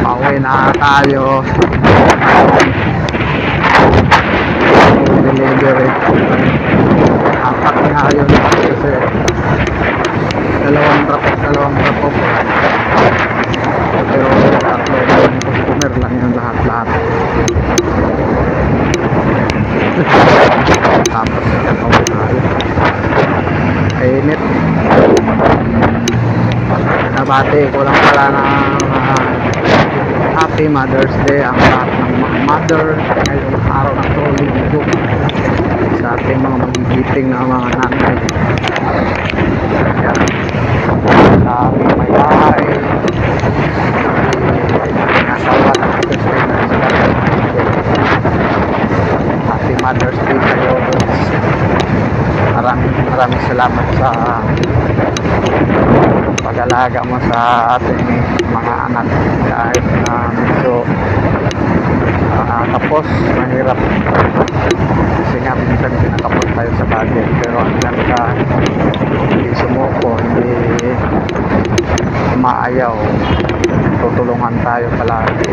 Pauwi na tayo. Delivery. Apat nga yun kasi dalawang drop off. Pero tatlo na yung customer lang yun lahat. Tapos pauwi tayo. Init. Nabati ko lang pala ng Happy Mother's Day ang lahat ng mga mother ngayong araw ng Linggo sa ating mga magigiting na mga nanay. Ayan. Dami may bahay. Nasawa na ito sa Happy Mother's Day kayo. Maraming salamat sa pag-alaga mo sa ating mga anak kahit na medyo tapos mahirap kasi nga minsan pinatapos tayo sa budget pero hanggang ka hindi sumuko, hindi maayaw, tutulungan tayo palagi.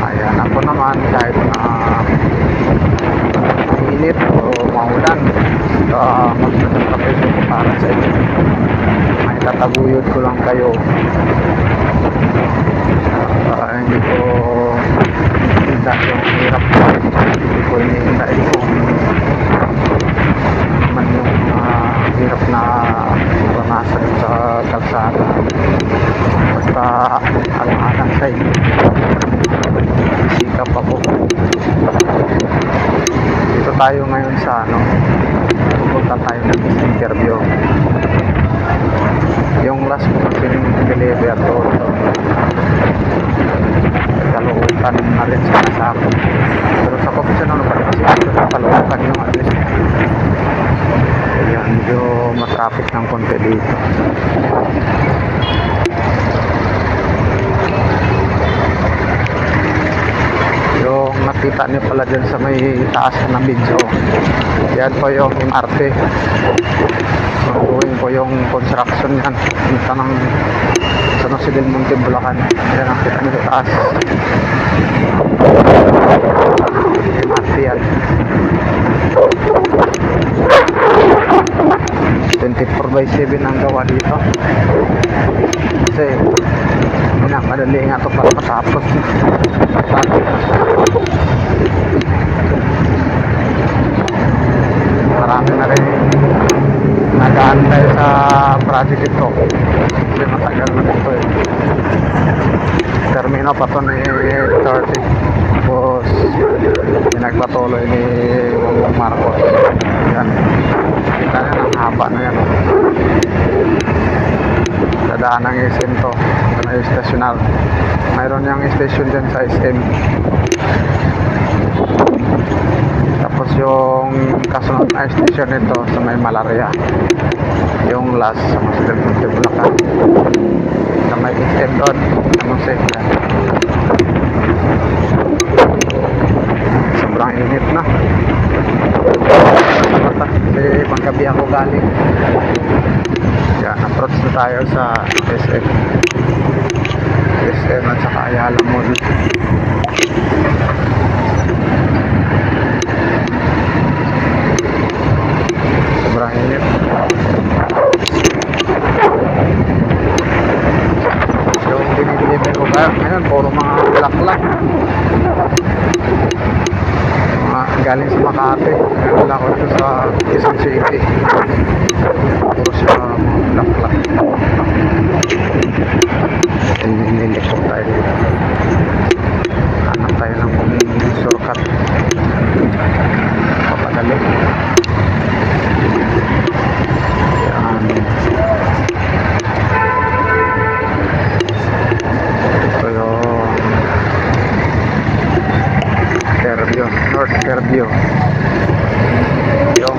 Ayan, ako naman kahit na init o maulan magsasacrifice ko para sa inyo. May tataguyod ko lang kayo. Hindi ko hinda yung hirap ko. Hindi ko hinihinda yung naman yung hirap na naranasan sa kalsada. Basta alang-alang sa inyo. Sikap ako. Dito tayo ngayon sa punta tayo ng interview. Yung last ko kasi deliver doon Caloocan na rin sa ako. Pero sa professional pa kasi ito sa Caloocan yung alis. Kaya medyo matraffic ng konti dito. Yung nakita niyo pala dyan sa may taas na video, yan po yung MRT. Gawin po yung construction yan punta ng San Jose del Monte, Bulacan. Yan ang kita niyo sa taas, MRT yan. 24/7 ang gawa dito kasi madali nga ito para matapos. Marami na rin nag-aantay sa project ito kasi matagal na ito termino pa ito ni 30 tapos pinagpatuloy ni Bongbong Marcos. Yan, kita nyo ang haba na yan. Dadaan ng SM to. Ito na yung stational. Mayroon yung station dyan sa SM. Tapos yung kasunod na station nito sa may Malaria. Yung last sa Masjid Monte, Bulacan. Sa may SM doon. Sa Mose. Sobrang init na. Kasi panggabi ako galing. Yan, approach na tayo sa SM at saka Ayala Mall. Sobrang init. Yung dinideliver ko kaya ngayon puro mga bulaklak, galing sa Makati. Wala ko ito sa Quezon City. Puro siya mga bulaklak. Nililikot tayo dito. Hanap tayo ng shortcut. Patagalin. Ito yung North Fairview. Yung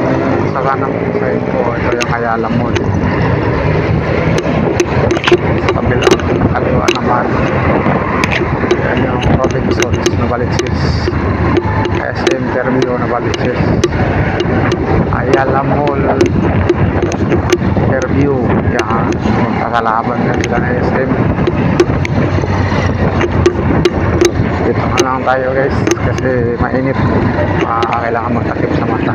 sa kanang side ko, ito yung Ayala Mall. Sa kabilang kaliwa naman, yan yung Robinsons na Balitsis, SM Fairview na Balitsis, Ayala Mall Fairview. Yan, kakalaban na sila na SM. lang tayo guys kasi mainit. Kailangan magtakip sa mata.